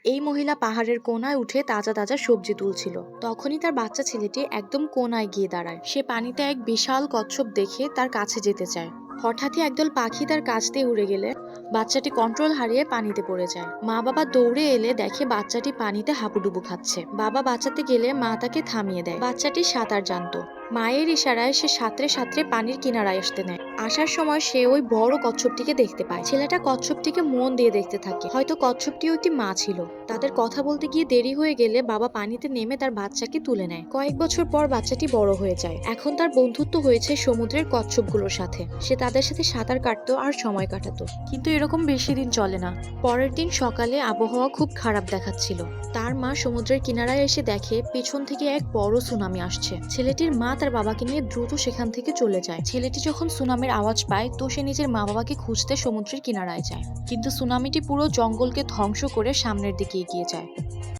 এই মহিলা পাহাড়ের কোনায় উঠে তাজা তাজা সবজি তুলছিল। তখনই তার বাচ্চা ছেলেটি একদম কোনায় গিয়ে দাঁড়ায়। সে পানিতে এক বিশাল কচ্ছপ দেখে তার কাছে যেতে চায়। হঠাৎই একদল পাখি তার কাছ দিয়ে উড়ে গেলে বাচ্চাটি কন্ট্রোল হারিয়ে পানিতে পড়ে যায়। মা বাবা দৌড়ে এলে দেখে বাচ্চাটি পানিতে হাবুডুবু খাচ্ছে। বাবা বাঁচাতে গেলে মা তাকে থামিয়ে দেয়। বাচ্চাটি সাঁতার জানতো। মায়ের ইশারায় সে সাঁতরে সাঁতরে পানির কিনারায় আসতে নেয়। আসার সময় সে ওই বড় কচ্ছপটিকে দেখতে পায়। ছেলেটা কচ্ছপটিকে মন দিয়ে দেখতে থাকে। হয়তো কচ্ছপটিও একটি মা ছিল। তাদের কথা বলতে গিয়ে দেরি হয়ে গেলে বাবা পানিতে নেমে তার বাচ্চাকে তুলে নেয়। কয়েক বছর পর বাচ্চাটি বড় হয়ে যায়। এখন তার বন্ধুত্ব হয়েছে সমুদ্রের কচ্ছপগুলোর সাথে। সে তাদের সাথে সাঁতার কাটতো আর সময় কাটাতো। কিন্তু এরকম বেশি দিন চলে না। পরের দিন সকালে আবহাওয়া খুব খারাপ দেখাচ্ছিল। তার মা সমুদ্রের কিনারায় এসে দেখে পেছন থেকে এক বড় সুনামি আসছে। ছেলেটির মা তার বাবাকে নিয়ে দ্রুত সেখান থেকে চলে যায়। ছেলেটি যখন সুনামির আওয়াজ পায় তো সে নিজের মা বাবাকে খুঁজতে সমুদ্রের কিনারায় যায়। কিন্তু সুনামিটি পুরো জঙ্গলকে ধ্বংস করে সামনের দিকে এগিয়ে যায়।